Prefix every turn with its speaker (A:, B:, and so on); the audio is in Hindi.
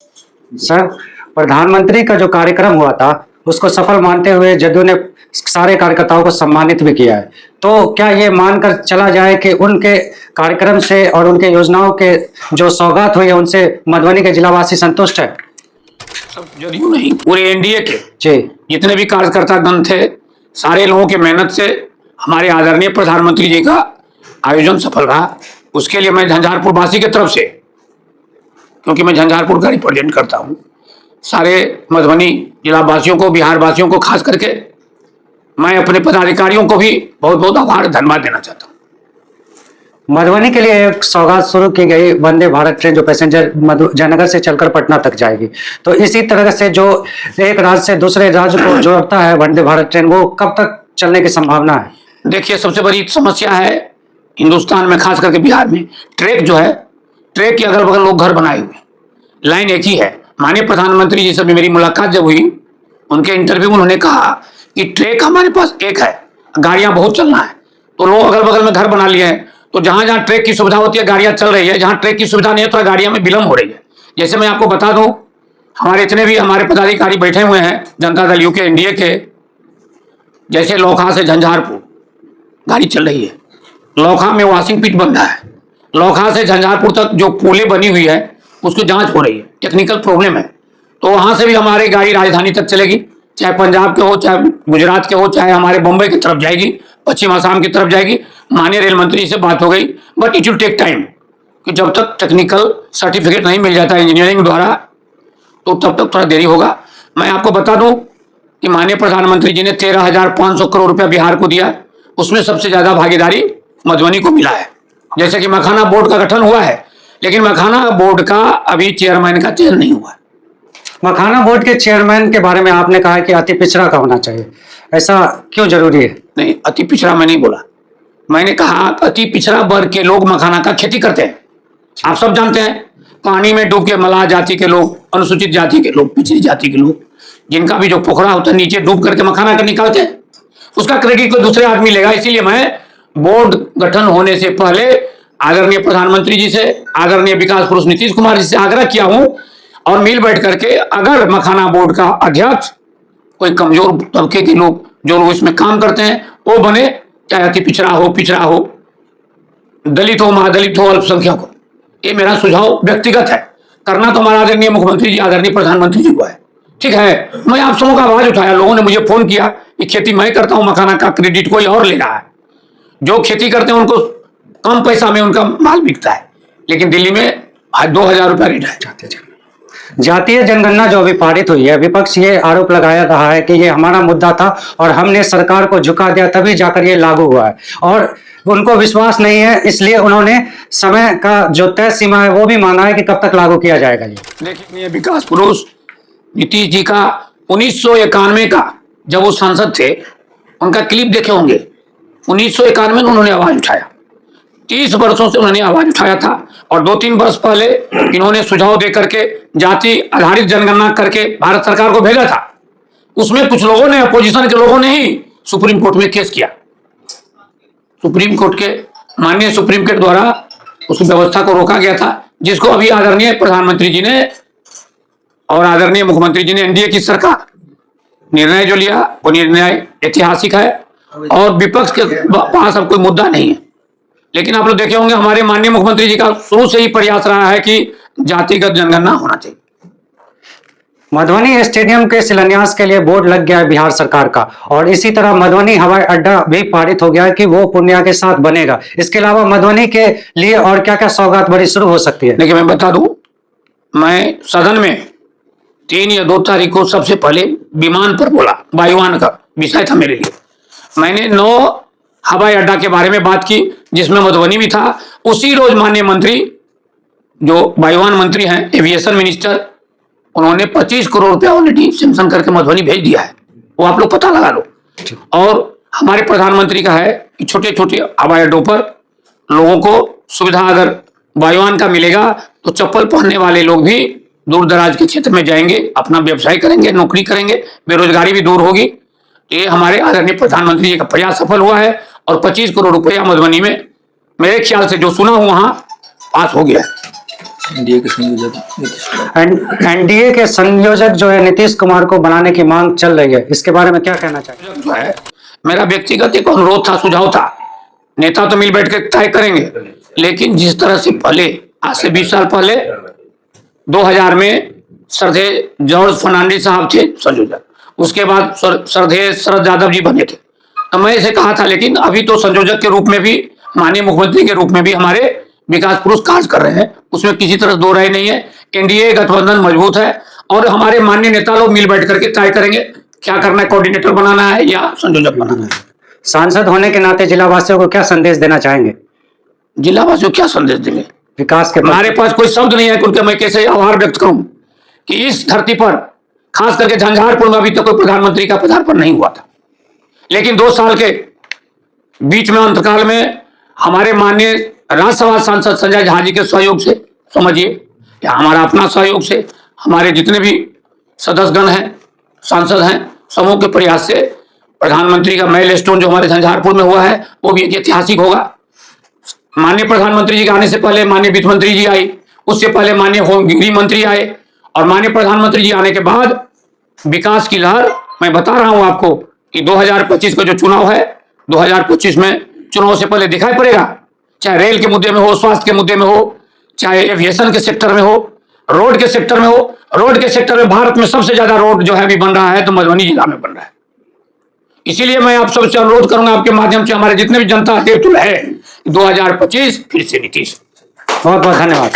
A: सर, प्रधानमंत्री का जो कार्यक्रम हुआ था, उसको सफल मानते हुए जदयू ने सारे कार्यकर्ताओं को सम्मानित भी किया है। तो क्या ये मानकर चला जाए कि उनके कार्यक्रम से और उनके योजनाओं के जो सौगात हुई है, उनसे मधुबनी के जिलावासी संतुष्ट है?
B: सब जदयू नहीं, पूरे एनडीए के
A: जी।
B: जितने भी कार्यकर्ता गण थे, सारे लोगों की मेहनत से हमारे आदरणीय प्रधानमंत्री जी का आयोजन सफल रहा। उसके लिए मैं झंझारपुर वासी की तरफ से, क्योंकि मैं झंझारपुर का रिप्रेजेंट करता हूँ, सारे मधुबनी जिला वासियों को, बिहार वासियों को खास करके मैं अपने पदाधिकारियों को भी बहुत बहुत आभार धन्यवाद देना चाहता हूँ।
A: मधुबनी के लिए एक सौगात शुरू की गई वंदे भारत ट्रेन, जो पैसेंजर जयनगर से चलकर पटना तक जाएगी। तो इसी तरह से जो एक राज्य से दूसरे राज्य को जोड़ता है वंदे भारत ट्रेन, वो कब तक चलने की संभावना है?
B: देखिए, सबसे बड़ी समस्या है हिंदुस्तान में, खास करके बिहार में, ट्रैक जो है, ट्रैक के अगल बगल लोग घर बनाए हुए, लाइन एक ही है। माननीय प्रधानमंत्री जी से भी मेरी मुलाकात जब हुई, उनके इंटरव्यू में उन्होंने कहा कि ट्रैक हमारे पास एक है, गाड़ियां बहुत चलना है, तो लोग अगल बगल में घर बना लिए हैं। तो जहां जहां ट्रैक की सुविधा होती है गाड़ियां चल रही है, जहां ट्रैक की सुविधा नहीं है तो गाड़ियां में विलंब हो रही है। जैसे मैं आपको बता दूं, हमारे इतने भी हमारे पदाधिकारी बैठे हुए हैं जनता दल यू के एनडीए के, जैसे लौखा से झंझारपुर गाड़ी चल रही है, लौखा में वॉशिंग पिट बन रहा है, लौखा से झंझारपुर तक जो पुलें बनी हुई है उसकी जांच हो रही है, टेक्निकल प्रॉब्लम है, तो वहां से भी हमारी गाड़ी राजधानी तक चलेगी, चाहे पंजाब के हो, चाहे गुजरात के हो, चाहे हमारे बम्बई की तरफ जाएगी, पश्चिम आसाम की तरफ जाएगी। माननीय रेल मंत्री से बात हो गई, but it will take time, कि जब तक टेक्निकल सर्टिफिकेट नहीं मिल जाता इंजीनियरिंग द्वारा तो तब तक थोड़ा देरी होगा। मैं आपको बता दूं कि माननीय प्रधानमंत्री जी ने 13,500 करोड़ रुपया बिहार को दिया, उसमें सबसे ज्यादा भागीदारी मधुबनी को मिला है। जैसे कि मखाना बोर्ड का गठन हुआ है, लेकिन मखाना बोर्ड का अभी चेयरमैन का चयन नहीं हुआ है।
A: मखाना बोर्ड के चेयरमैन के बारे में आपने कहा कि अति पिछड़ा का होना चाहिए, ऐसा क्यों जरूरी है?
B: नहीं, अति पिछड़ा मैं नहीं बोला, मैंने कहा अति पिछड़ा वर्ग के लोग मखाना का खेती करते हैं। आप सब जानते हैं, पानी में डूब के मलाह जाति के लोग, अनुसूचित जाति के लोग, पिछड़ी जाति के लोग, जिनका भी जो पोखरा होता है नीचे डूब करके मखाना का निकालते हैं, उसका क्रेडिट कोई दूसरे आदमी लेगा। इसीलिए मैं बोर्ड गठन होने से पहले आदरणीय प्रधानमंत्री जी से, आदरणीय विकास पुरुष नीतीश कुमार जी से आग्रह किया हूं, और मिल बैठ करके अगर मखाना बोर्ड का अध्यक्ष कोई कमजोर तबके के लोग, जो लोग इसमें काम करते हैं, वो बने, चाहे अति पिछड़ा हो, दलित हो, महादलित हो, अल्पसंख्यक हो। ये मेरा सुझाव व्यक्तिगत है, करना तो हमारा आदरणीय मुख्यमंत्री जी, आदरणीय प्रधानमंत्री जी को है। ठीक है, मैं आप सबों का आवाज उठाया, लोगों ने मुझे फोन किया कि खेती मैं करता हूं, मखाना का क्रेडिट कोई और ले रहा है। जो खेती करते हैं उनको कम पैसा में उनका माल बिकता है, लेकिन दिल्ली में 2,000 रुपया रेट है।
A: जातीय जनगणना जो अभी पारित हुई है, विपक्ष ये आरोप लगाया रहा है कि ये हमारा मुद्दा था और हमने सरकार को झुका दिया, तभी जाकर ये लागू हुआ है, और उनको विश्वास नहीं है, इसलिए उन्होंने समय का जो तय सीमा है वो भी माना है कि कब तक लागू किया जाएगा। ये
B: देखिए, विकास पुरुष नीतीश जी का 1991 का, जब वो सांसद थे, उनका क्लिप देखे होंगे। 1991 में उन्होंने आवाज उठाया, 30 वर्षों से उन्होंने आवाज उठाया था, और 2-3 वर्ष पहले इन्होंने सुझाव दे करके जाति आधारित जनगणना करके भारत सरकार को भेजा था। उसमें कुछ लोगों ने, अपोजिशन के लोगों ने ही सुप्रीम कोर्ट में केस किया। सुप्रीम कोर्ट के माननीय सुप्रीम कोर्ट द्वारा उस व्यवस्था को रोका गया था, जिसको अभी आदरणीय प्रधानमंत्री जी ने और आदरणीय मुख्यमंत्री जी ने, एनडीए की सरकार, निर्णय जो लिया वो निर्णय ऐतिहासिक है, और विपक्ष के पास अब कोई मुद्दा नहीं है। लेकिन आप लोग देखे होंगे, हमारे माननीय मुख्यमंत्री जी का शुरू से ही प्रयास रहा है कि जातिगत जनगणना होना चाहिए।
A: मधुबनी स्टेडियम के शिलान्यास के लिए बोर्ड लग गया है बिहार सरकार का, और इसी तरह मधुबनी हवाई अड्डा भी पारित हो गया है कि वो पूर्णिया के साथ बनेगा। इसके अलावा मधुबनी के लिए और क्या क्या सौगात बड़ी शुरू हो सकती है?
B: देखिए, मैं बता दूं, मैं सदन में 3 या 2 तारीख को सबसे पहले विमान पर बोला, वायुयान का विषय था मेरे लिए। मैंने 9 हवाई अड्डा के बारे में बात की, जिसमें मधुबनी भी था। उसी रोज माननीय मंत्री, जो वायुयान मंत्री हैं, एविएशन मिनिस्टर, उन्होंने 25 करोड़ रुपया ऑलरेडी सैंक्शन करके मधुबनी भेज दिया है, वो आप लोग पता लगा लो। और हमारे प्रधानमंत्री का है कि छोटे छोटे हवाई अड्डों पर लोगों को सुविधा अगर वायुयान का मिलेगा तो चप्पल पहनने वाले लोग भी दूर दराज के क्षेत्र में जाएंगे, अपना व्यवसाय करेंगे, नौकरी करेंगे, बेरोजगारी भी दूर होगी। ये हमारे आदरणीय प्रधानमंत्री जी का प्रयास सफल हुआ है, और 25 करोड़ रुपया मधुबनी में मेरे ख्याल से जो सुना हूं वहां पास हो गया है।
C: एनडीए के संयोजक नीतीश कुमार।
A: एनडीए के संयोजक जो है नीतीश कुमार को बनाने की मांग चल रही है, इसके बारे में क्या कहना चाहिए?
B: जो है मेरा व्यक्तिगत एक अनुरोध था, सुझाव था। नेता तो मिल बैठ के तय करेंगे, लेकिन जिस तरह से पहले आज से 20 साल पहले 2000 में श्रद्धेय जॉर्ज फर्नांडिस साहब थे संयोजक, उसके बाद श्रद्धेय शरद यादव जी बने थे, तो मैं इसे कहा था। लेकिन अभी तो संयोजक के रूप में भी, माननीय मुख्यमंत्री के रूप में भी हमारे विकास पुरुष कार्य कर रहे हैं, उसमें किसी तरह दो राय नहीं है। एनडीए गठबंधन मजबूत है और हमारे माननीय नेता लोग मिल बैठ करके तय करेंगे क्या करना है, कोऑर्डिनेटर बनाना है या संयोजक बनाना है।
A: सांसद होने के नाते जिला वासियों को क्या संदेश देना चाहेंगे?
B: जिला वासियों क्या संदेश देंगे?
A: विकास के
B: हमारे पास कोई शब्द नहीं है कि उनके मैं कैसे आभार व्यक्त करूं कि इस धरती पर, खास करके झंझारपुर में अभी तक कोई प्रधानमंत्री का पदार्पण नहीं हुआ था, लेकिन 2 साल के बीच में अंतकाल में हमारे माननीय राज्यसभा सांसद संजय झा जी के सहयोग से, समझिए, या हमारा अपना सहयोग से, हमारे जितने भी सदस्यगण हैं, सांसद हैं, समूह के प्रयास से प्रधानमंत्री का माइलस्टोन जो हमारे झंझारपुर में हुआ है वो भी एक ऐतिहासिक होगा। माननीय प्रधानमंत्री जी के आने से पहले माननीय वित्त मंत्री जी आई, उससे पहले माननीय गृह मंत्री आए, और माननीय प्रधानमंत्री जी आने के बाद विकास की लहर, मैं बता रहा हूं आपको कि 2025 का जो चुनाव है, 2025 में चुनाव से पहले दिखाई पड़ेगा, चाहे रेल के मुद्दे में हो, स्वास्थ्य के मुद्दे में हो, चाहे एविएशन के सेक्टर में हो, रोड के सेक्टर में हो। रोड के सेक्टर में भारत में सबसे ज्यादा रोड जो है अभी बन रहा है तो मधुबनी जिला में बन रहा है। इसीलिए मैं आप सबसे अनुरोध करूंगा आपके माध्यम से, हमारे जितने भी जनता देवतुल है, 2025 फिर से नीतीश।
A: बहुत बहुत धन्यवाद।